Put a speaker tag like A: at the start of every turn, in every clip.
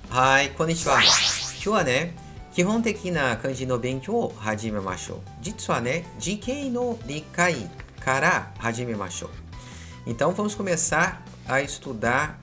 A: はい、こんにちは。今日はね、基本的な漢字の勉強を始めましょう。実はné, 字形の理解から始めましょう。Então vamos começar a estudar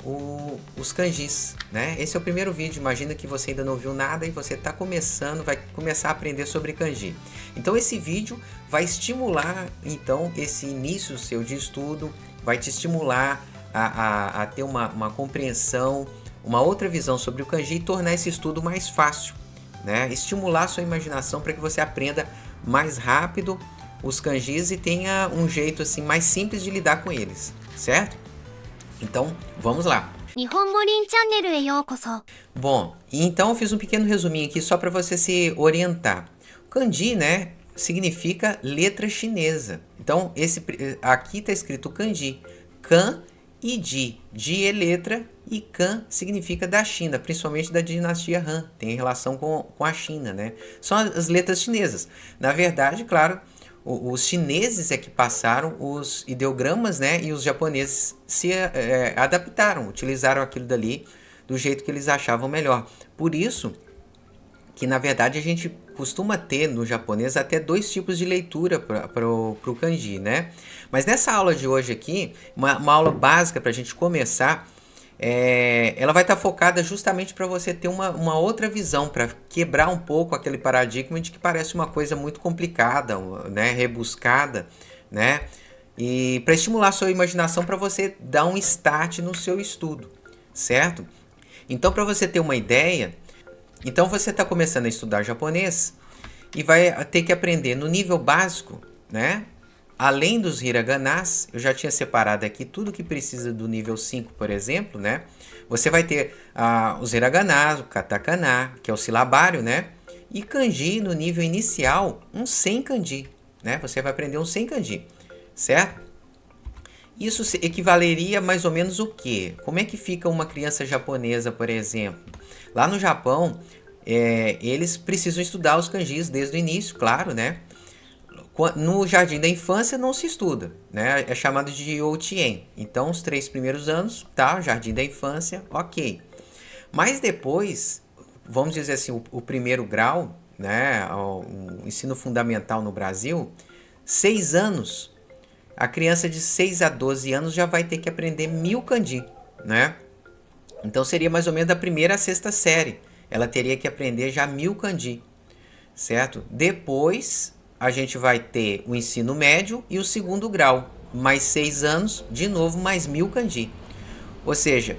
A: os kanjis, né? Esse é o primeiro vídeo, imagina que você ainda não viu nada e você está começando, vai começar a aprender sobre kanji. Então esse vídeo vai estimular então esse início seu de estudo, vai te estimular a ter uma compreensão, uma outra visão sobre o kanji e tornar esse estudo mais fácil, né? Estimular a sua imaginação para que você aprenda mais rápido os kanjis e tenha um jeito assim mais simples de lidar com eles, certo? Então, vamos lá. Bom, então eu fiz um pequeno resuminho aqui só para você se orientar. Kanji, né, significa letra chinesa. Então, aqui está escrito kanji, kan e ji. Ji é letra e kan significa da China, principalmente da dinastia Han. Tem relação com a China, né? São as letras chinesas. Na verdade, claro, os chineses é que passaram os ideogramas, né? E os japoneses se adaptaram, utilizaram aquilo dali do jeito que eles achavam melhor. Por isso que, na verdade, a gente costuma ter no japonês até dois tipos de leitura para o kanji, né? Mas nessa aula de hoje aqui, uma aula básica para a gente começar, ela vai estar focada justamente para você ter uma outra visão, para quebrar um pouco aquele paradigma de que parece uma coisa muito complicada, né, rebuscada, né, e para estimular a sua imaginação para você dar um start no seu estudo, certo? Então, para você ter uma ideia, então você está começando a estudar japonês e vai ter que aprender no nível básico, né? Além dos hiraganas, eu já tinha separado aqui tudo que precisa do nível 5, por exemplo, né? Você vai ter os hiraganas, o katakana, que é o silabário, né? E kanji no nível inicial, um 100 kanji, né? Você vai aprender um 100 kanji, certo? Isso equivaleria mais ou menos o quê? Como é que fica uma criança japonesa, por exemplo? Lá no Japão, eles precisam estudar os kanjis desde o início, claro, né? No jardim da infância não se estuda, né? É chamado de Youtien. Então, os 3 primeiros anos, tá? Jardim da infância, ok. Mas depois, vamos dizer assim, o primeiro grau, né? O ensino fundamental no Brasil, 6 anos. A criança de 6 a 12 anos já vai ter que aprender 1000 kanji, né? Então, seria mais ou menos da primeira à sexta série. Ela teria que aprender já 1000 kanji, certo? Depois a gente vai ter o ensino médio e o segundo grau. Mais 6 anos, de novo, mais 1000 kanji. Ou seja,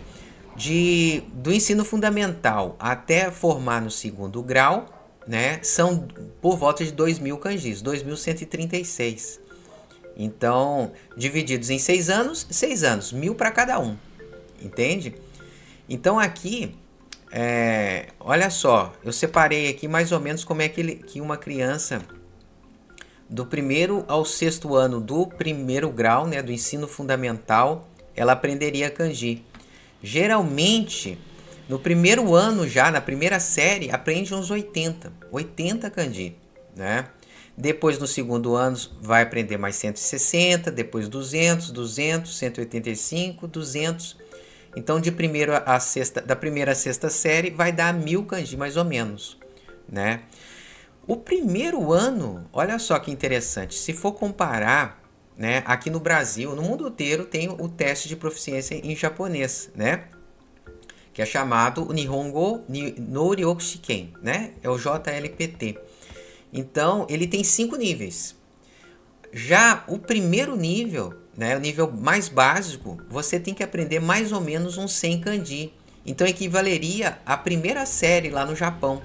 A: do ensino fundamental até formar no segundo grau, né, são por volta de 2000 kanjis, 2136. Então, divididos em 6 anos, 1000 para cada um. Entende? Então aqui, olha só, eu separei aqui mais ou menos como é que uma criança do primeiro ao sexto ano do primeiro grau, né, do ensino fundamental, ela aprenderia kanji. Geralmente, no primeiro ano já, na primeira série, aprende uns 80 kanji, né? Depois, no segundo ano, vai aprender mais 160, depois 200, 185, 200. Então, da primeira à sexta série, vai dar 1000 kanji, mais ou menos, né? O primeiro ano, olha só que interessante, se for comparar, né, aqui no Brasil, no mundo inteiro tem o teste de proficiência em japonês, né, que é chamado Nihongo no Ryokushiken, né, é o JLPT. Então, ele tem 5 níveis. Já o primeiro nível, né, o nível mais básico, você tem que aprender mais ou menos uns 100 kanji. Então, equivaleria à primeira série lá no Japão.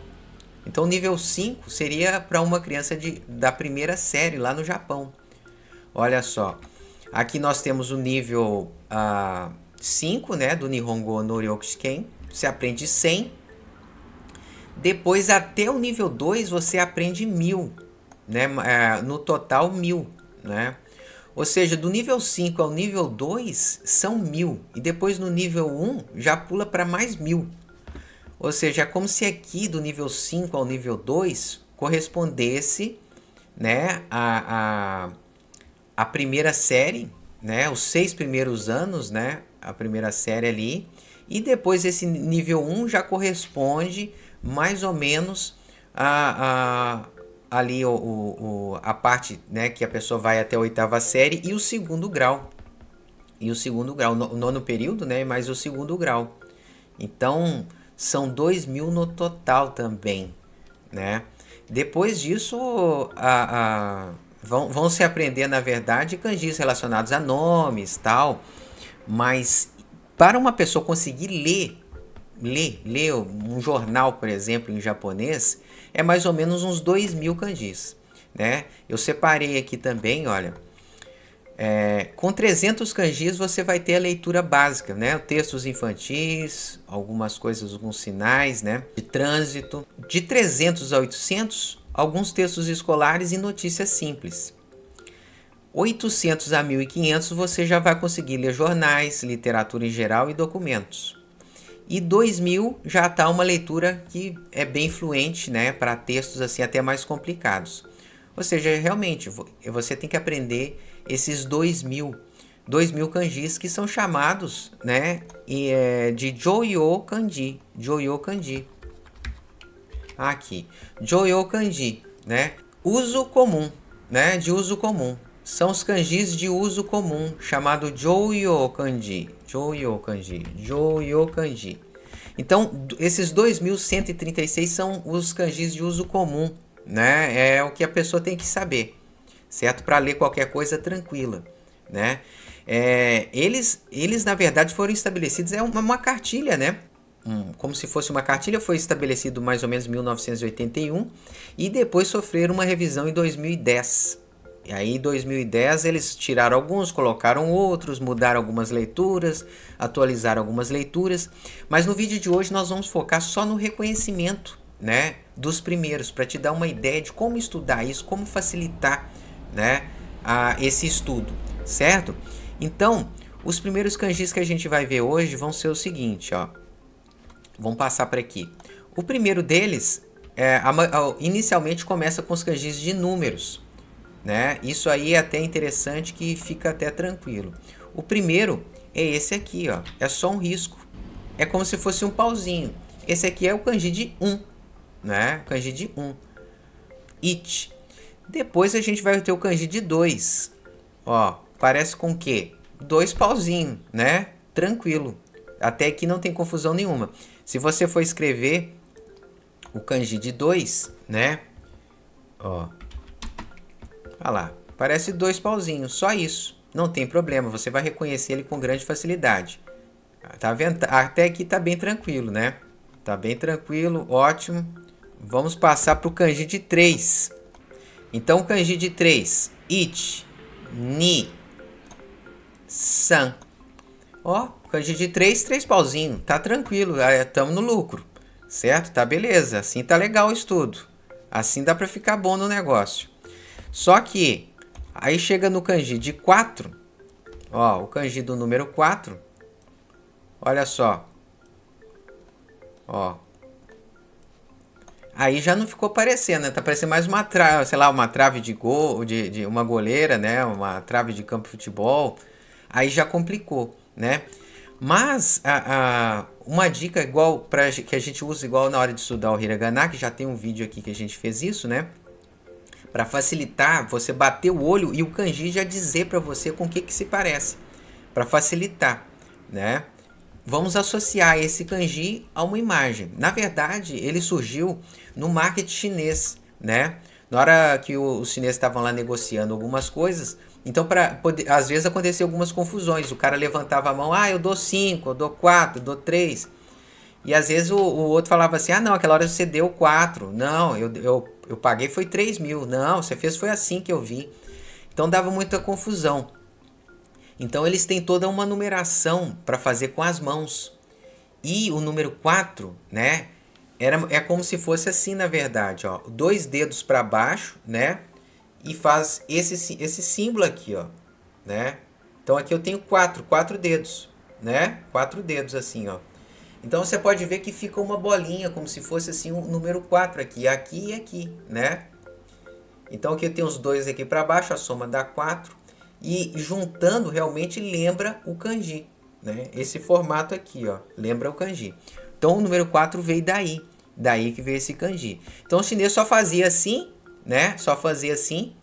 A: Então, o nível 5 seria para uma criança da primeira série lá no Japão. Olha só. Aqui nós temos o nível 5, né, do Nihongo no Ryokushiken. Você aprende 100. Depois, até o nível 2, você aprende 1000. Né, no total, 1000. Né? Ou seja, do nível 5 ao nível 2 são 1000. E depois, no nível 1, já pula para mais 1000. Ou seja, é como se aqui do nível 5 ao nível 2 correspondesse, né, a primeira série, né, os 6 primeiros anos, né, a primeira série ali, E depois esse nível 1 já corresponde mais ou menos ali a parte, né, que a pessoa vai até a 8ª série e o segundo grau. E o segundo grau, o nono período, né, mais o segundo grau. Então, são 2.000 no total também, né? Depois disso, vão se aprender, na verdade, kanjis relacionados a nomes, tal. Mas para uma pessoa conseguir ler um jornal, por exemplo, em japonês, é mais ou menos uns 2.000 kanjis, né? Eu separei aqui também, olha, com 300 kanjis você vai ter a leitura básica, né? Textos infantis, algumas coisas, alguns sinais, né? De trânsito. De 300 a 800, alguns textos escolares e notícias simples. 800 a 1.500 você já vai conseguir ler jornais, literatura em geral e documentos. E 2.000 já está uma leitura que é bem fluente, né? Para textos assim até mais complicados. Ou seja, realmente, você tem que aprender esses 2.000 kanjis que são chamados, né, de Joyo Kanji. Joyo Kanji. Aqui. Joyo Kanji, né? Uso comum, né? De uso comum. São os kanjis de uso comum, chamado Joyo Kanji. Joyo Kanji. Joyo Kanji. Então, esses 2.136 são os kanjis de uso comum, né? É o que a pessoa tem que saber, certo? Para ler qualquer coisa tranquila, né? Eles na verdade foram estabelecidos, é uma cartilha, né? Como se fosse uma cartilha, foi estabelecido mais ou menos em 1981 e depois sofreram uma revisão em 2010. E aí em 2010 eles tiraram alguns, colocaram outros, mudaram algumas leituras, atualizaram algumas leituras. Mas no vídeo de hoje nós vamos focar só no reconhecimento, né, dos primeiros, para te dar uma ideia de como estudar isso, como facilitar, né, esse estudo, certo? Então, os primeiros kanjis que a gente vai ver hoje vão ser o seguinte, ó. Vamos passar para aqui. O primeiro deles, inicialmente começa com os kanjis de números, né? Isso aí é até interessante, que fica até tranquilo. O primeiro é esse aqui, ó. É só um risco. É como se fosse um pauzinho. Esse aqui é o kanji de 1, né? Kanji de 1. Ichi. Depois a gente vai ter o kanji de 2. Ó, parece com o quê? 2 pauzinhos, né? Tranquilo. Até aqui não tem confusão nenhuma. Se você for escrever o kanji de 2, né? Ó. Olha lá. Parece 2 pauzinhos. Só isso. Não tem problema. Você vai reconhecer ele com grande facilidade. Tá vendo? Até aqui tá bem tranquilo, né? Tá bem tranquilo. Ótimo. Vamos passar para o kanji de 3. Então, o kanji de 3. Ichi, ni, san. Ó, kanji de 3, 3 pauzinhos. Tá tranquilo, estamos no lucro. Certo? Tá beleza. Assim tá legal o estudo. Assim dá para ficar bom no negócio. Só que, aí chega no kanji de 4. Ó, o kanji do número 4. Olha só. Ó. Aí já não ficou parecendo, né? Tá parecendo mais uma trave, sei lá, uma trave de gol, de uma goleira, né? Uma trave de campo de futebol. Aí já complicou, né? Mas uma dica igual que a gente usa igual na hora de estudar o hiragana, que já tem um vídeo aqui que a gente fez isso, né? Para facilitar, você bater o olho e o kanji já dizer para você com o que se parece, para facilitar, né? Vamos associar esse kanji a uma imagem. Na verdade, ele surgiu no marketing chinês, né? Na hora que os chineses estavam lá negociando algumas coisas, então às vezes aconteciam algumas confusões. O cara levantava a mão, eu dou 5, eu dou 4, eu dou 3. E às vezes o outro falava assim, não, aquela hora você deu 4. Não, eu paguei foi 3.000. Não, você fez foi assim que eu vi. Então dava muita confusão. Então eles têm toda uma numeração para fazer com as mãos. E o número 4, né? É como se fosse assim, na verdade, ó. 2 dedos para baixo, né? E faz esse símbolo aqui, ó, né? Então aqui eu tenho 4 dedos, né? 4 dedos assim, ó. Então você pode ver que fica uma bolinha, como se fosse assim o número 4 aqui e aqui, né? Então aqui eu tenho os 2 aqui para baixo, a soma dá 4. E juntando realmente lembra o kanji, né? Esse formato aqui, ó, lembra o kanji. Então o número 4 veio daí. Daí que veio esse kanji. Então o chinês só fazia assim, né? Só fazia assim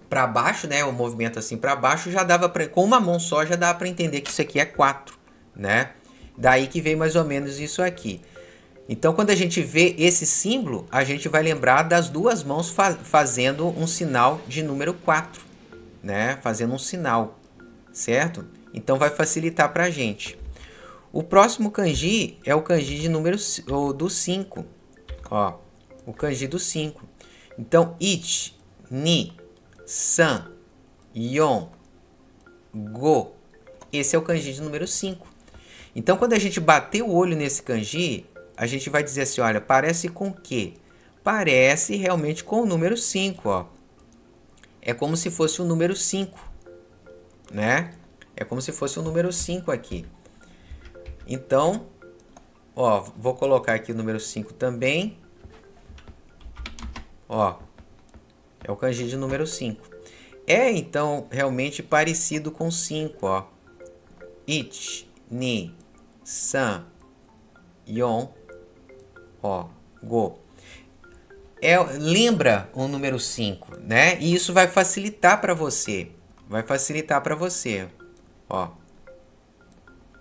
A: para baixo, né? O movimento assim para baixo já dava para, com uma mão só já dava para entender que isso aqui é 4, né? Daí que veio mais ou menos isso aqui. Então quando a gente vê esse símbolo, a gente vai lembrar das duas mãos fazendo um sinal de número 4, né? Fazendo um sinal, certo? Então vai facilitar para a gente. O próximo kanji é o kanji de número do 5. Ó, o kanji do 5. Então, ichi, ni, san, yon, go. Esse é o kanji de número 5. Então, quando a gente bater o olho nesse kanji, a gente vai dizer assim, olha, parece com o quê? Parece realmente com o número 5, ó. É como se fosse o número 5, né? É como se fosse o número 5 aqui. Então, ó, vou colocar aqui o número 5 também. Ó, é o kanji de número 5. É, então, realmente parecido com 5, ó. Ichi, ni, san, yon, ó, go. Lembra o número 5, né? E isso vai facilitar para você. Vai facilitar para você, ó.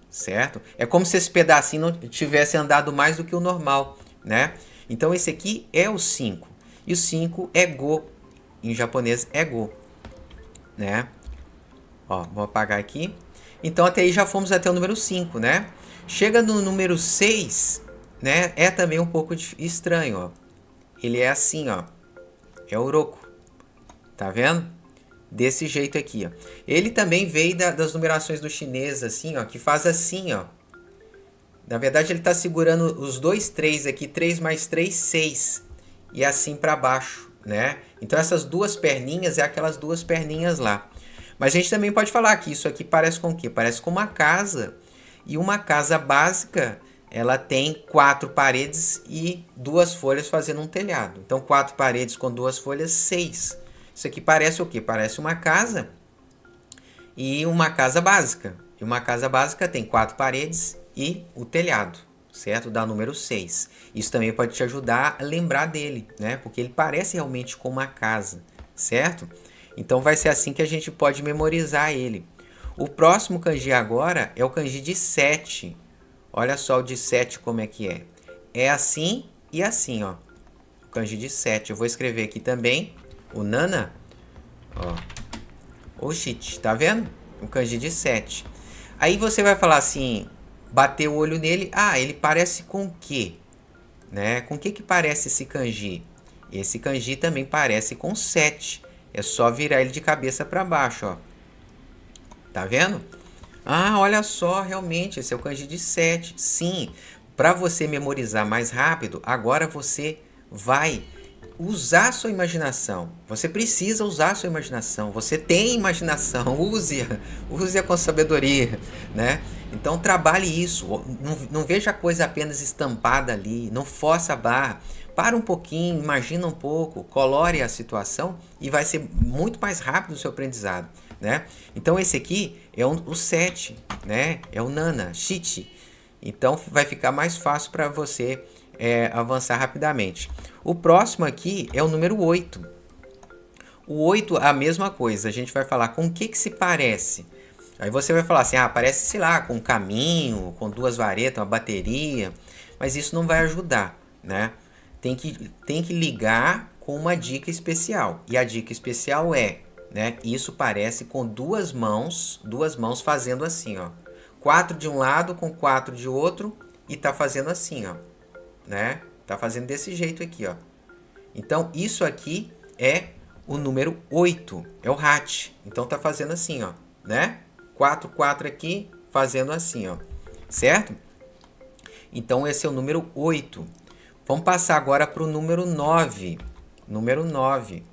A: Certo? É como se esse pedacinho não tivesse andado mais do que o normal, né? Então esse aqui é o 5. E o 5 é go. Em japonês é go, né? Ó, vou apagar aqui. Então até aí já fomos até o número 5, né? Chega no número 6, né? É também um pouco estranho, ó. Ele é assim, ó. É o roku. Tá vendo? Desse jeito aqui, ó. Ele também veio das numerações do chinês, assim, ó, que faz assim, ó. Na verdade, ele tá segurando os dois 3 aqui, 3 mais 3, 6. E assim para baixo, né? Então, essas duas perninhas é aquelas duas perninhas lá. Mas a gente também pode falar que isso aqui parece com o quê? Parece com uma casa. E uma casa básica, ela tem 4 paredes e 2 folhas fazendo um telhado. Então, 4 paredes com 2 folhas, 6. Isso aqui parece o quê? Parece uma casa e uma casa básica. E uma casa básica tem 4 paredes e o telhado, certo? Dá o número 6. Isso também pode te ajudar a lembrar dele, né? Porque ele parece realmente com uma casa, certo? Então vai ser assim que a gente pode memorizar ele. O próximo kanji agora é o kanji de 7. Olha só o de 7 como é que é. É assim e assim, ó. O kanji de 7. Eu vou escrever aqui também. O nana, ó, oshite, tá vendo? O kanji de 7. Aí você vai falar assim, bater o olho nele, ah, ele parece com o quê? Né? Com o que parece esse kanji? Esse kanji também parece com 7. É só virar ele de cabeça para baixo, ó. Tá vendo? Ah, olha só, realmente, esse é o kanji de 7. Sim, para você memorizar mais rápido, agora você vai usar a sua imaginação. Você precisa usar a sua imaginação. Você tem imaginação, use-a com sabedoria, né? Então trabalhe isso. Não veja a coisa apenas estampada ali. Não força a barra. Para um pouquinho, imagina um pouco, colore a situação e vai ser muito mais rápido o seu aprendizado, né? Então esse aqui é o 7, né? É o nana, shichi. Então vai ficar mais fácil para você avançar rapidamente. O próximo aqui é o número 8. O 8 é a mesma coisa. A gente vai falar com o que se parece. Aí você vai falar assim, ah, parece, sei lá, com um caminho, com 2 varetas, uma bateria. Mas isso não vai ajudar, né? Tem que ligar com uma dica especial. E a dica especial é, né? Isso parece com duas mãos fazendo assim, ó. 4 de um lado com 4 de outro e tá fazendo assim, ó, né? Tá fazendo desse jeito aqui, ó. Então, isso aqui é o número 8. É o hat. Então, tá fazendo assim, ó, né? 4, 4 aqui, fazendo assim, ó. Certo? Então, esse é o número 8. Vamos passar agora para o número 9. Número 9.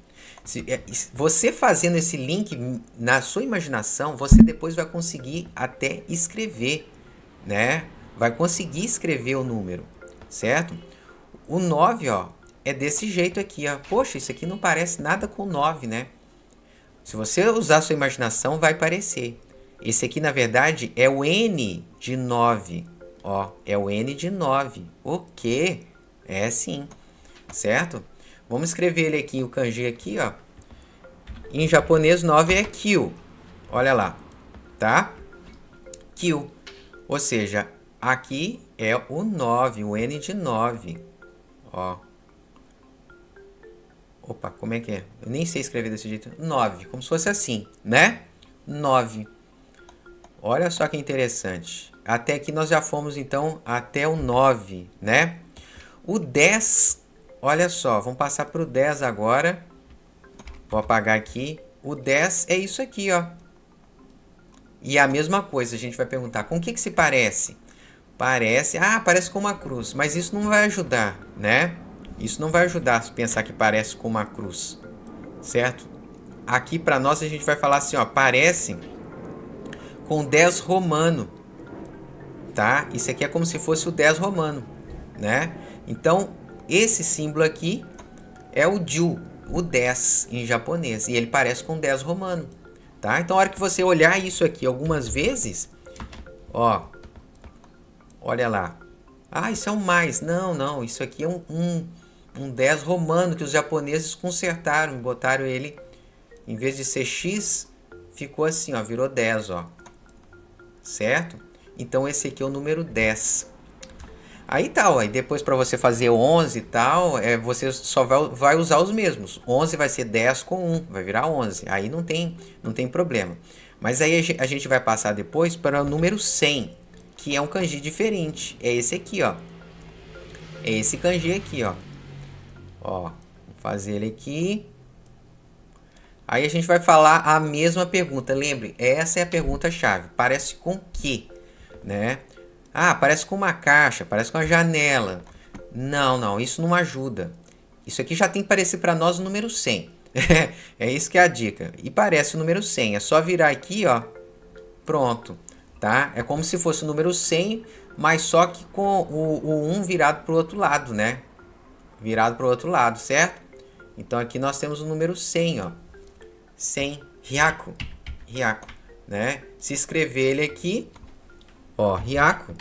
A: Você fazendo esse link na sua imaginação, você depois vai conseguir até escrever, né? Vai conseguir escrever o número, certo? O 9, ó, é desse jeito aqui, ó. Poxa, isso aqui não parece nada com 9, né? Se você usar a sua imaginação, vai parecer. Esse aqui, na verdade, é o N de 9. Ó, é o N de 9. O quê? É sim, certo? Vamos escrever ele aqui, o kanji aqui, ó. Em japonês, 9 é Kyu. Olha lá, tá? Kyu. Ou seja, aqui é o 9, o N de 9. Ó. Opa, como é que é? Eu nem sei escrever desse jeito. 9, como se fosse assim, né? 9. Olha só que interessante. Até aqui nós já fomos, então, até o 9, né? O 10, olha só, vamos passar para o 10 agora. Vou apagar aqui. O 10 é isso aqui, ó. E a mesma coisa, a gente vai perguntar, com o que se parece? Parece com uma cruz, mas isso não vai ajudar, né? Isso não vai ajudar a pensar que parece com uma cruz, certo? Aqui para nós a gente vai falar assim, ó, parece com 10 romano, tá? Isso aqui é como se fosse o 10 romano, né? Então, esse símbolo aqui é o Ju, o 10 em japonês, e ele parece com 10 romano, tá? Então, a hora que você olhar isso aqui algumas vezes, ó, olha lá. Isso é um mais. Não, isso aqui é um 10 romano que os japoneses consertaram e botaram ele, em vez de ser X, ficou assim, ó, virou 10, ó. Certo? Então esse aqui é o número 10. Aí tal, aí depois para você fazer 11 e tal, você só vai usar os mesmos. 11 vai ser 10 com 1, vai virar 11. Aí não tem problema. Mas aí a gente vai passar depois para o número 100, que é um kanji diferente. É esse aqui, ó. É esse kanji aqui, ó. Ó, vou fazer ele aqui. Aí a gente vai falar a mesma pergunta. Lembre, essa é a pergunta-chave. Parece com que, né? Parece com uma caixa, parece com uma janela. Não, isso não ajuda. Isso aqui já tem que parecer para nós o número 100. É isso que é a dica. E parece o número 100. É só virar aqui, ó. Pronto, tá? É como se fosse o número 100, mas só que com o 1 virado para o outro lado, né? Virado para o outro lado, certo? Então aqui nós temos o número 100, ó. 100, Hyaku, né? Se escrever ele aqui, ó, Hyaku,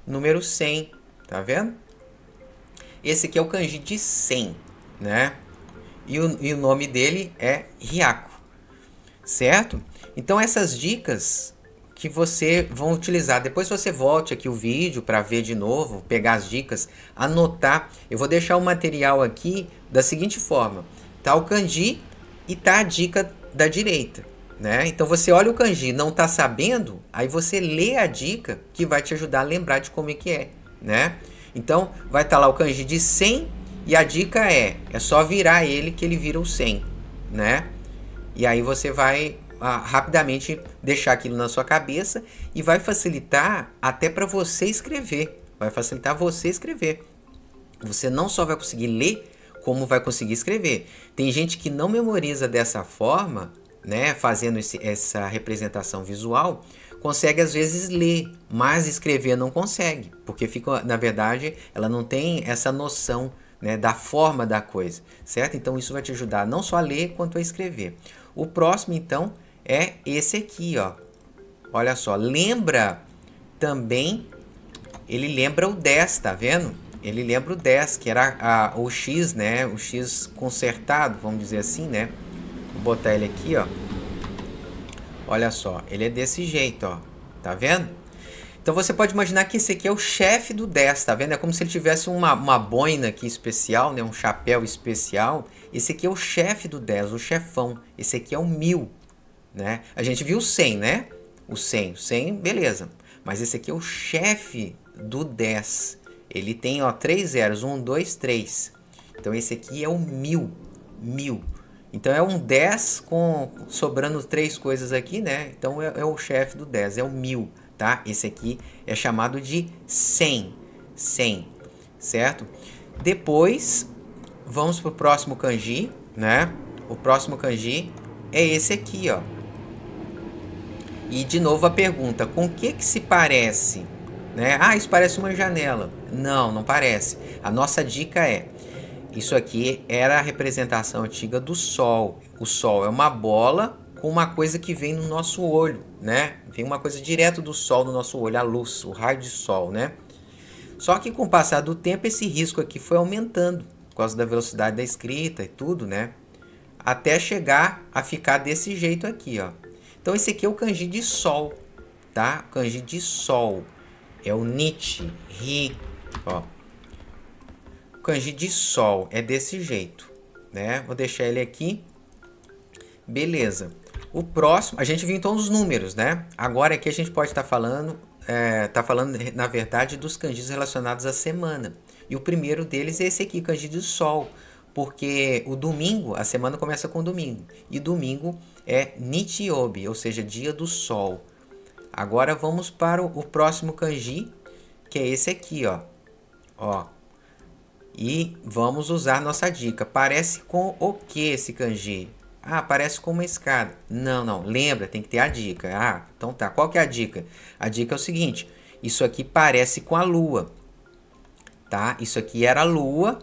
A: número 100, tá vendo? Esse aqui é o kanji de 100, né? E o nome dele é Hyaku, certo? Então essas dicas que você vão utilizar, depois você volte aqui o vídeo para ver de novo, pegar as dicas, anotar. Eu vou deixar o material aqui da seguinte forma, tá o kanji e tá a dica da direita, né? Então você olha o kanji, não tá sabendo, aí você lê a dica que vai te ajudar a lembrar de como é que é, né? Então vai estar lá o kanji de 100 e a dica é só virar ele que ele vira o 100, né? E aí você vai rapidamente deixar aquilo na sua cabeça e vai facilitar até para você escrever, vai facilitar você escrever. Você não só vai conseguir ler, como vai conseguir escrever. Tem gente que não memoriza dessa forma, né, fazendo essa representação visual, consegue às vezes ler, mas escrever não consegue, porque fica, na verdade, ela não tem essa noção, né, da forma da coisa, certo? Então isso vai te ajudar não só a ler, quanto a escrever. O próximo, então, é esse aqui, ó. Olha só, lembra também, ele lembra o 10, tá vendo? Ele lembra o 10, que era o X, né? O X consertado, vamos dizer assim, né? Vou botar ele aqui, ó. Olha só, ele é desse jeito, ó. Tá vendo? Então você pode imaginar que esse aqui é o chefe do 10, tá vendo? É como se ele tivesse uma boina aqui especial, né? Um chapéu especial. Esse aqui é o chefe do 10, o chefão. Esse aqui é o 1000, né? A gente viu o 100, né? O 100, beleza. Mas esse aqui é o chefe do 10. Ele tem, ó, 3 zeros, 1, 2, 3. Então esse aqui é o 1000. Então é um 10 com sobrando 3 coisas aqui, né? Então é o chefe do 10, é o 1000, tá? Esse aqui é chamado de 100, certo? Depois vamos pro próximo kanji, né? O próximo kanji é esse aqui, ó. E de novo a pergunta, com o que se parece? Né? Isso parece uma janela. Não parece. A nossa dica é, isso aqui era a representação antiga do Sol. O Sol é uma bola com uma coisa que vem no nosso olho, né? Vem uma coisa direto do sol no nosso olho, a luz, o raio de sol, né? Só que com o passar do tempo, esse risco aqui foi aumentando, por causa da velocidade da escrita e tudo, né? Até chegar a ficar desse jeito aqui, ó. Então esse aqui é o kanji de sol, tá? O kanji de sol é o Nichi, Ri, ó. O kanji de sol é desse jeito, né? Vou deixar ele aqui. Beleza. O próximo, a gente viu então os números, né? Agora aqui a gente pode estar falando, na verdade, dos kanjis relacionados à semana. E o primeiro deles é esse aqui, kanji de sol. Porque o domingo, a semana começa com domingo. E domingo é Nichiobi, ou seja, dia do sol. Agora vamos para o próximo kanji, que é esse aqui, ó. Ó. E vamos usar nossa dica. Parece com o que esse kanji? Ah, parece com uma escada. Não, não. Lembra, tem que ter a dica. Ah, então tá. Qual que é a dica? A dica é o seguinte. Isso aqui parece com a lua. Tá? Isso aqui era a lua.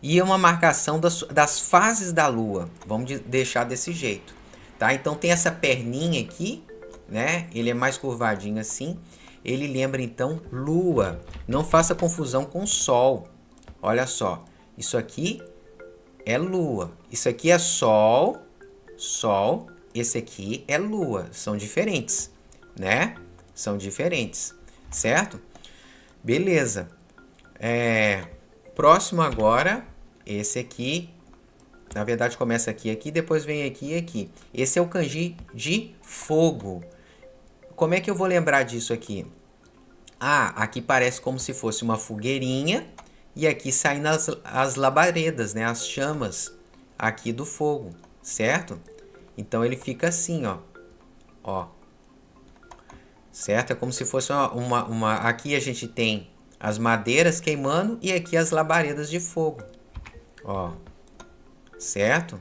A: E é uma marcação das fases da lua. Vamos deixar desse jeito. Tá? Então tem essa perninha aqui, né? Ele é mais curvadinho assim. Ele lembra então lua. Não faça confusão com sol. Olha só. Isso aqui é lua. Isso aqui é sol. Sol. Esse aqui é lua. São diferentes, né? São diferentes. Certo? Beleza. Próximo agora, esse aqui, na verdade começa aqui, depois vem aqui e aqui. Esse é o kanji de fogo. Como é que eu vou lembrar disso aqui? Ah, aqui parece como se fosse uma fogueirinha e aqui saem as labaredas, né? As chamas aqui do fogo, certo? Então ele fica assim, ó. Ó. Certo? É como se fosse aqui a gente tem as madeiras queimando e aqui as labaredas de fogo. Ó. Certo?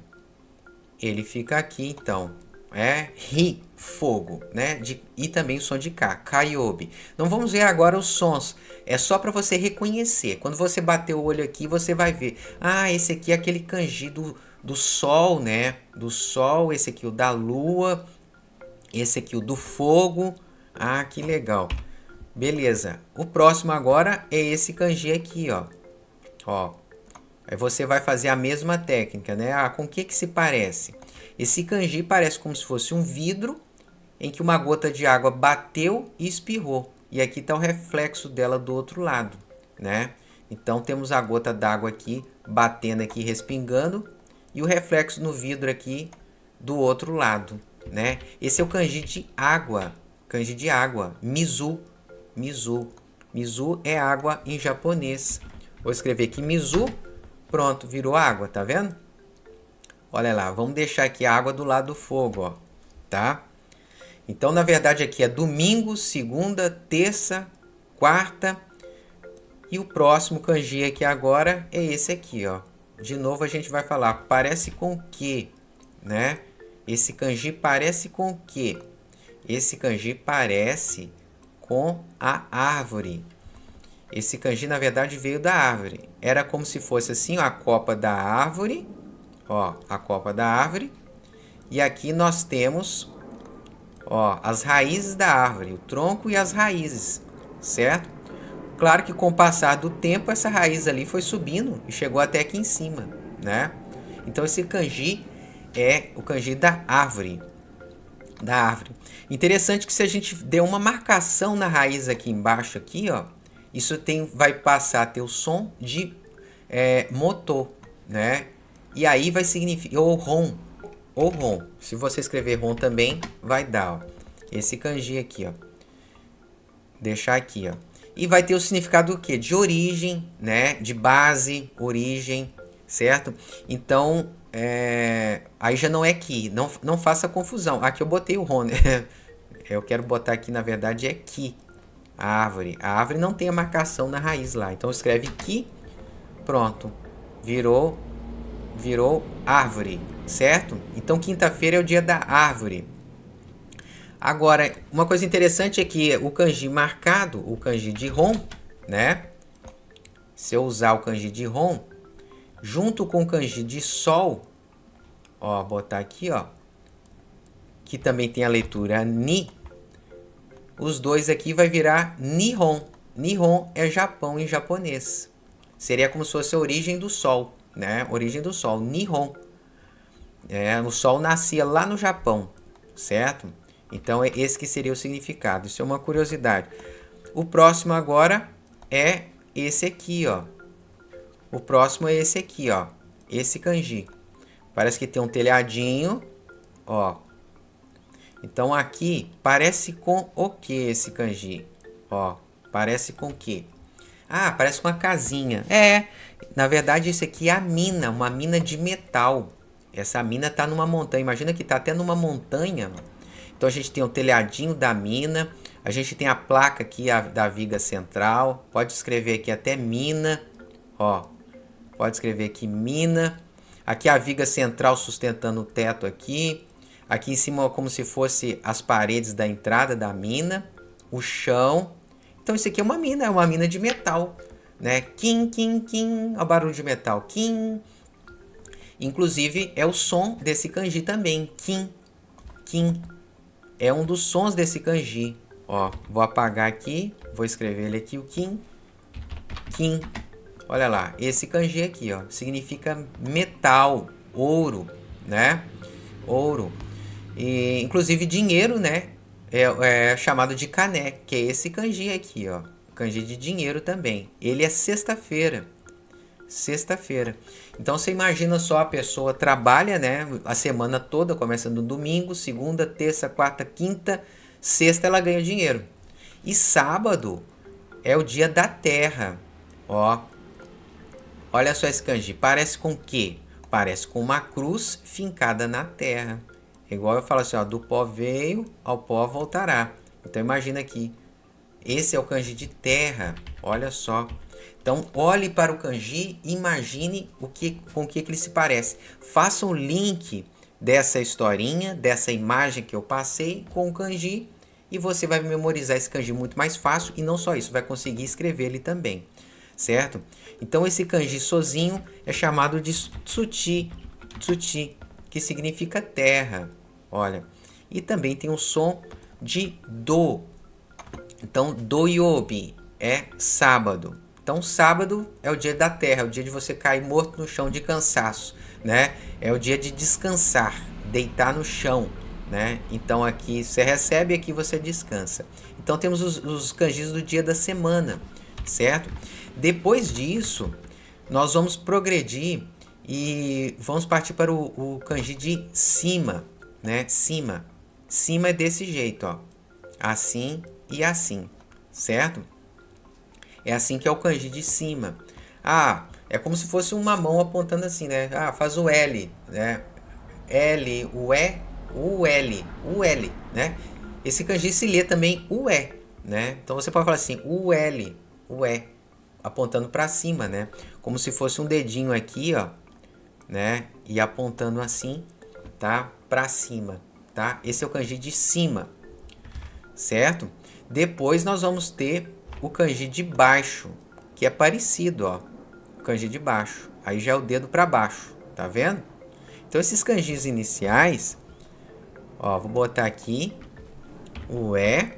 A: Ele fica aqui, então. É ri, fogo, né? E também o som de K, Kaiobi. Não vamos ver agora os sons. É só para você reconhecer. Quando você bater o olho aqui, você vai ver. Ah, esse aqui é aquele kanji do sol, né? Do sol. Esse aqui o da lua. Esse aqui o do fogo. Ah, que legal. Beleza. O próximo agora é esse kanji aqui, ó. Ó. Aí você vai fazer a mesma técnica, né? Ah, com o que se parece? Esse kanji parece como se fosse um vidro em que uma gota de água bateu e espirrou. E aqui está o reflexo dela do outro lado, né? Então temos a gota d'água aqui batendo aqui, respingando, e o reflexo no vidro aqui do outro lado, né? Esse é o kanji de água. Kanji de água. Mizu. Mizu. Mizu é água em japonês. Vou escrever aqui Mizu. Pronto, virou água, tá vendo? Olha lá, vamos deixar aqui a água do lado do fogo, ó. Tá? Então, na verdade, aqui é domingo, segunda, terça, quarta. E o próximo kanji aqui agora é esse aqui, ó. De novo a gente vai falar, parece com o quê? Né? Esse kanji parece com o quê? Esse kanji parece com a árvore. Esse kanji, na verdade, veio da árvore. Era como se fosse assim, ó, a copa da árvore. Ó, a copa da árvore. E aqui nós temos, ó, as raízes da árvore, o tronco e as raízes, certo? Claro que com o passar do tempo, essa raiz ali foi subindo e chegou até aqui em cima, né? Então, esse kanji é o kanji da árvore. Da árvore. Interessante que se a gente der uma marcação na raiz aqui embaixo, aqui, ó, isso vai passar a ter o som de motor, né? E aí vai significar, ou ron. Se você escrever ron também, vai dar, ó, esse kanji aqui, ó. Deixar aqui, ó. E vai ter o significado do quê? De origem, né? De base, origem, certo? Então, aí já não é ki. Não faça confusão. Aqui eu botei o ron, né? Eu quero botar aqui, na verdade, é ki. A árvore. A árvore não tem a marcação na raiz lá. Então, escreve ki. Pronto. Virou árvore, certo? Então, quinta-feira é o dia da árvore. Agora, uma coisa interessante é que o kanji marcado, o kanji de ron, né? Se eu usar o kanji de ron, junto com o kanji de sol, ó, botar aqui, ó. que também tem a leitura Ni, os dois aqui vai virar Nihon. Nihon é Japão em japonês. Seria como se fosse a origem do sol, né? Origem do sol, Nihon. O sol nascia lá no Japão, certo? Então, esse que seria o significado. Isso é uma curiosidade. O próximo agora é esse aqui, ó. O próximo é esse aqui, ó. Esse kanji. Parece que tem um telhadinho, ó. Então, aqui, parece com o que esse kanji? Ó, parece com o que? Ah, parece uma casinha. Na verdade, esse aqui é a mina, uma mina de metal. Essa mina tá numa montanha. Imagina que tá até numa montanha. Então a gente tem o telhadinho da mina. A gente tem a placa aqui da viga central. Pode escrever aqui até mina. Ó, pode escrever aqui mina. Aqui a viga central sustentando o teto aqui. Aqui em cima como se fosse as paredes da entrada da mina. O chão. Então isso aqui é uma mina de metal, né? Kim, kim, kim. Olha o barulho de metal. Kim. Inclusive é o som desse kanji também. Kim, kim. É um dos sons desse kanji. Ó, vou apagar aqui. Vou escrever ele aqui, o kim. Kim. Olha lá, esse kanji aqui, ó, significa metal, ouro, né? Ouro. E, inclusive dinheiro, né? É chamado de kané, que é esse kanji aqui, ó. Kanji de dinheiro também. Ele é sexta-feira. Sexta-feira. Então você imagina só, a pessoa trabalha, né? A semana toda, começa no domingo, segunda, terça, quarta, quinta, sexta ela ganha dinheiro. E sábado é o dia da terra. Ó. Olha só esse kanji. Parece com o quê? Parece com uma cruz fincada na terra. Igual eu falo assim, ó, do pó veio, ao pó voltará. Então imagina aqui. Esse é o kanji de terra. Olha só. Então olhe para o kanji e imagine com o que ele se parece. Faça um link dessa historinha, dessa imagem que eu passei com o kanji. E você vai memorizar esse kanji muito mais fácil. E não só isso, vai conseguir escrever ele também. Certo? Então esse kanji sozinho é chamado de tsuchi. Tsuchi, que significa terra. Olha, e também tem o som de do. Então, doyobi é sábado. Então, sábado é o dia da terra, é o dia de você cair morto no chão de cansaço, né? É o dia de descansar, deitar no chão, né? Então, aqui você recebe, aqui você descansa. Então, temos os kanjis do dia da semana, certo? Depois disso, nós vamos progredir e vamos partir para o kanji de cima, né? Cima. Cima é desse jeito, ó. Assim e assim, certo? É assim que é o kanji de cima. Ah, é como se fosse uma mão apontando assim, né? Ah, faz o L, né? L, o E, o L, o L, né? Esse kanji se lê também o E, né? Então você pode falar assim, o L, o E, apontando para cima, né? Como se fosse um dedinho aqui, ó, né? E apontando assim, tá? Para cima, tá? Esse é o kanji de cima, certo? Depois nós vamos ter o kanji de baixo, que é parecido, ó. O kanji de baixo. Aí já é o dedo para baixo, tá vendo? Então esses kanjis iniciais, ó, vou botar aqui o E,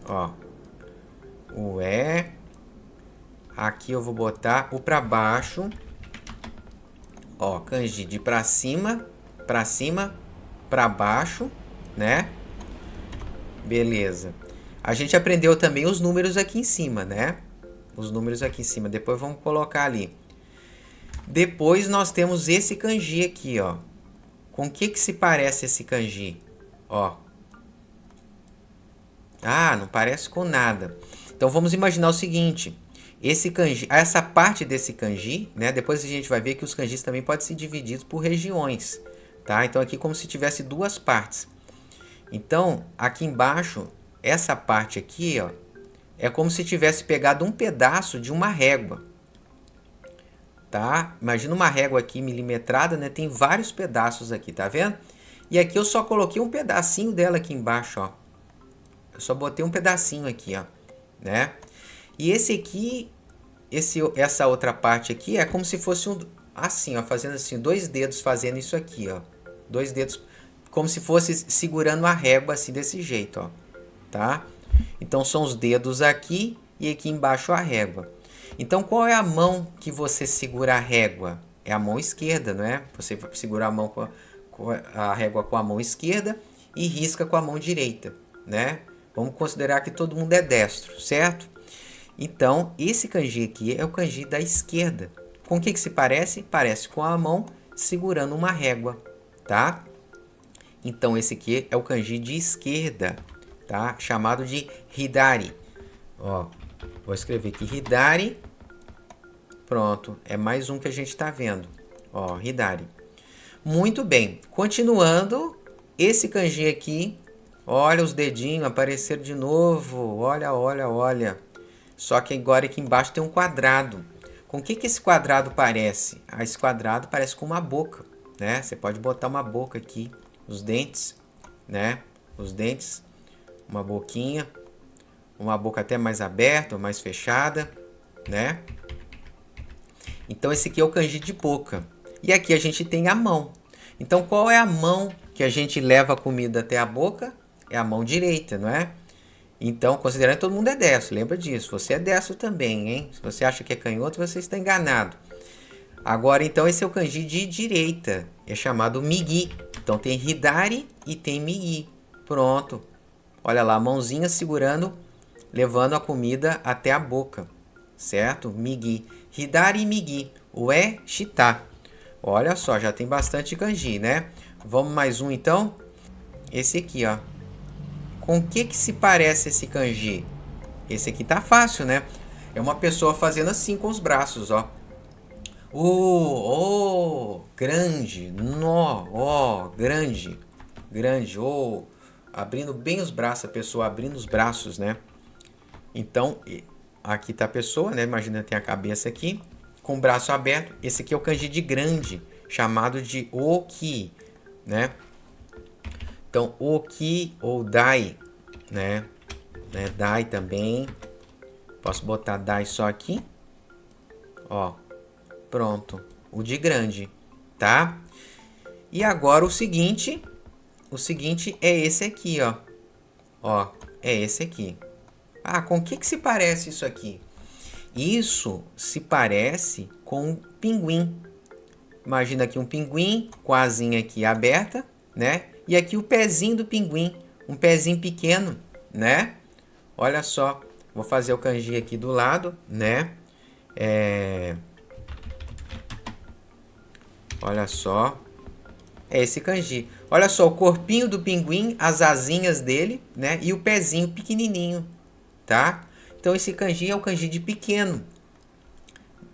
A: ó. O E. Aqui eu vou botar o para baixo. Ó, kanji de para cima, para baixo, né? Beleza. A gente aprendeu também os números aqui em cima, né? Os números aqui em cima. Depois vamos colocar ali. Depois nós temos esse kanji aqui, ó. Com o que se parece esse kanji? Ó. Ah, não parece com nada. Então vamos imaginar o seguinte. Esse kanji, essa parte desse kanji, né? Depois a gente vai ver que os kanjis também podem ser divididos por regiões, tá? Então aqui como se tivesse duas partes. Então, aqui embaixo, essa parte aqui, ó, é como se tivesse pegado um pedaço de uma régua, tá? Imagina uma régua aqui milimetrada, né? Tem vários pedaços aqui, tá vendo? E aqui eu só coloquei um pedacinho dela aqui embaixo, ó. Eu só botei um pedacinho aqui, ó, né? E esse aqui, essa outra parte aqui é como se fosse assim, ó, fazendo assim, dois dedos fazendo isso aqui, ó. Dois dedos como se fosse segurando a régua assim desse jeito, ó, tá? Então são os dedos aqui e aqui embaixo a régua. Então qual é a mão que você segura a régua? É a mão esquerda, não é? Você segura a mão com a régua com a mão esquerda e risca com a mão direita, né? Vamos considerar que todo mundo é destro, certo? Então esse kanji aqui é o kanji da esquerda. Com o que se parece? Parece com a mão segurando uma régua, tá? Então esse aqui é o kanji de esquerda, tá? Chamado de Hidari. Ó, vou escrever aqui Hidari. Pronto, é mais um que a gente está vendo. Ó, Hidari. Muito bem, continuando, esse kanji aqui, olha os dedinhos apareceram de novo. Olha, olha, olha. Só que agora aqui embaixo tem um quadrado. Com o que esse quadrado parece? Ah, esse quadrado parece com uma boca, né? Você pode botar uma boca aqui, os dentes, né? Os dentes, uma boquinha, uma boca até mais aberta ou mais fechada, né? Então esse aqui é o kanji de boca. E aqui a gente tem a mão. Então qual é a mão que a gente leva a comida até a boca? É a mão direita, não é? Então, considerando que todo mundo é destro, lembra disso. Você é destro também, hein? Se você acha que é canhoto, você está enganado. Agora, então, esse é o kanji de direita. É chamado Migi. Então, tem Hidari e tem Migi. Pronto. Olha lá, a mãozinha segurando, levando a comida até a boca. Certo? Migi. Hidari e Migi. O é Shita. Olha só, já tem bastante kanji, né? Vamos mais um, então? Esse aqui, ó. Com o que se parece esse kanji? Esse aqui tá fácil, né? É uma pessoa fazendo assim com os braços, ó. Grande. Nó, ó, grande. Grande, abrindo bem os braços, a pessoa abrindo os braços, né? Então, aqui tá a pessoa, né? Imagina, tem a cabeça aqui, com o braço aberto. Esse aqui é o kanji de grande, chamado de oki, né? Então, oki ou dai, né? Dai também. Posso botar dai só aqui. Ó, pronto. O de grande, tá? E agora o seguinte é esse aqui, ó. Ó, é esse aqui. Ah, com o que se parece isso aqui? Isso se parece com um pinguim. Imagina aqui um pinguim com a asinha aqui aberta, né? E aqui o pezinho do pinguim, um pezinho pequeno, né? Olha só, vou fazer o kanji aqui do lado, né? Olha só, é esse kanji. Olha só, o corpinho do pinguim, as asinhas dele, né? E o pezinho pequenininho, tá? Então esse kanji é o kanji de pequeno.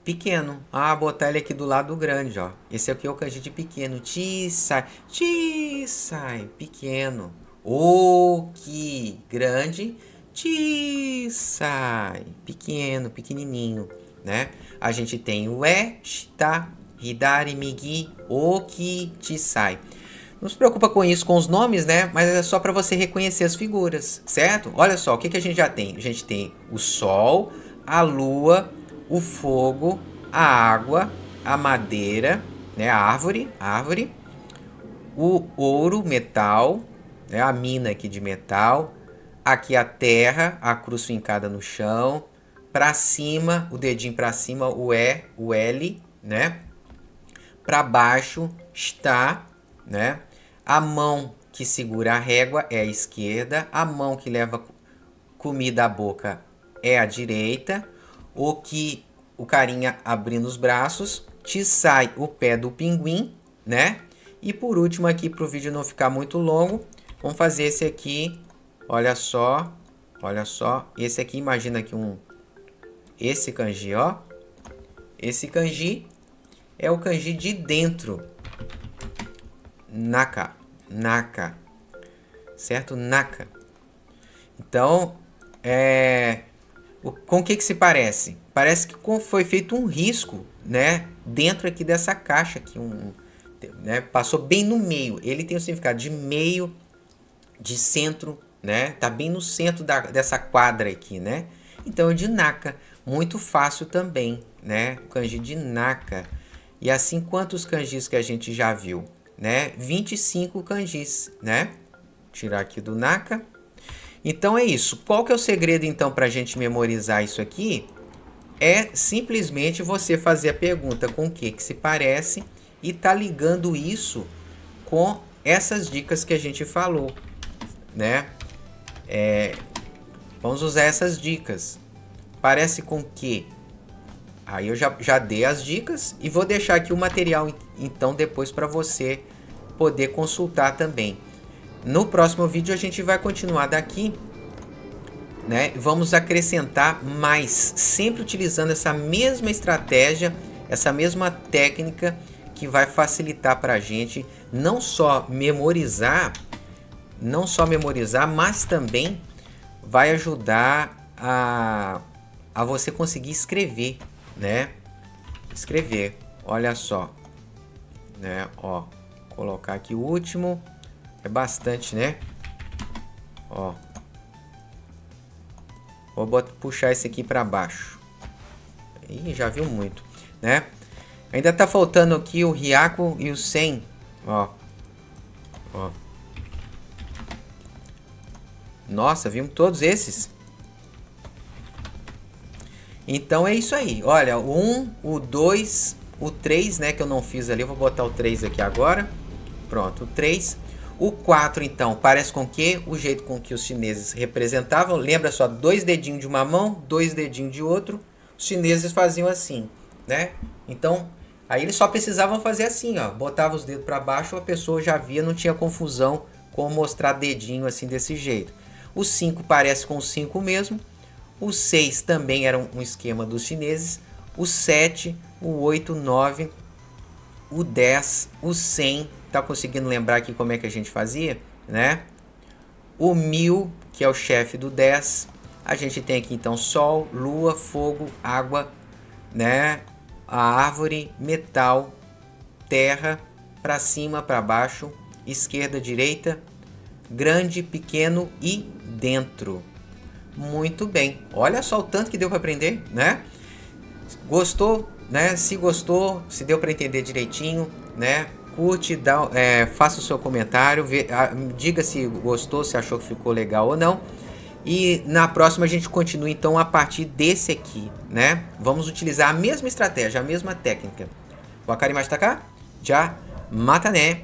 A: Pequeno. Ah, botar ele aqui do lado do grande, ó. Esse aqui é o kanji de pequeno. Chisai. Chisai. Pequeno. Oki. Grande. Chisai. Pequeno, pequenininho, né? A gente tem o shita, hidari, migi, oki, chisai. Não se preocupa com isso, com os nomes, né? Mas é só para você reconhecer as figuras, certo? Olha só, o que a gente já tem? A gente tem o sol, a lua, o fogo, a água, a madeira, né? A árvore, o ouro, metal, né? A mina aqui de metal, aqui a terra, a cruz fincada no chão, para cima, o dedinho para cima, o L, né? Para baixo está, né? A mão que segura a régua é a esquerda, a mão que leva comida à boca é a direita, o carinha abrindo os braços, te sai o pé do pinguim, né? E por último aqui, para o vídeo não ficar muito longo, vamos fazer esse aqui, olha só, esse aqui, imagina aqui esse kanji, ó, esse kanji é o kanji de dentro, naka, certo? Naka. Então, com o que se parece? Parece que foi feito um risco, né? Dentro aqui dessa caixa aqui, né? Passou bem no meio. Ele tem o significado de meio, de centro, né? Tá bem no centro dessa quadra aqui, né? Então é de naka, muito fácil também, né? O kanji de naka. E assim, quantos kanjis que a gente já viu? né, 25 kanjis, né? Tirar aqui do Naka. Então é isso. Qual que é o segredo então para a gente memorizar isso aqui? É simplesmente você fazer a pergunta com o que se parece e tá ligando isso com essas dicas que a gente falou, né? Vamos usar essas dicas. Parece com que? Aí eu já dei as dicas e vou deixar aqui o material então depois para você poder consultar também. No próximo vídeo a gente vai continuar daqui, né? Vamos acrescentar mais, sempre utilizando essa mesma estratégia, essa mesma técnica que vai facilitar para a gente não só memorizar, mas também vai ajudar a você conseguir escrever, né? Escrever, olha só, né? Ó, colocar aqui o último, é bastante, né? Ó, vou puxar esse aqui para baixo. Ih, já viu muito, né? Ainda tá faltando aqui o Hyaku e o Sen, ó. Ó. Nossa, vimos todos esses. Então é isso aí. Olha, o 1, o 2, o 3, né, que eu não fiz ali. Eu vou botar o 3 aqui agora. Pronto, o 3. O 4, então, parece com que? O jeito com que os chineses representavam. Lembra só, 2 dedinhos de uma mão, 2 dedinhos de outro. Os chineses faziam assim, né? Então, aí eles só precisavam fazer assim, ó. Botava os dedos para baixo, a pessoa já via, não tinha confusão com mostrar dedinho assim desse jeito. O 5 parece com o 5 mesmo. O 6 também era um esquema dos chineses. O 7, o 8, o 9, o 10, o 100. Tá conseguindo lembrar aqui como é que a gente fazia, né? O 1000, que é o chefe do 10. A gente tem aqui então sol, lua, fogo, água, né? A árvore, metal, terra, para cima, para baixo, esquerda, direita, grande, pequeno e dentro. Muito bem. Olha só o tanto que deu para aprender, né? Gostou, né? Se gostou, se deu para entender direitinho, né? Curte, faça o seu comentário, diga se gostou, se achou que ficou legal ou não. E na próxima a gente continua então a partir desse aqui, né? Vamos utilizar a mesma estratégia, a mesma técnica. Wakarimashi tá cá? Já mata né?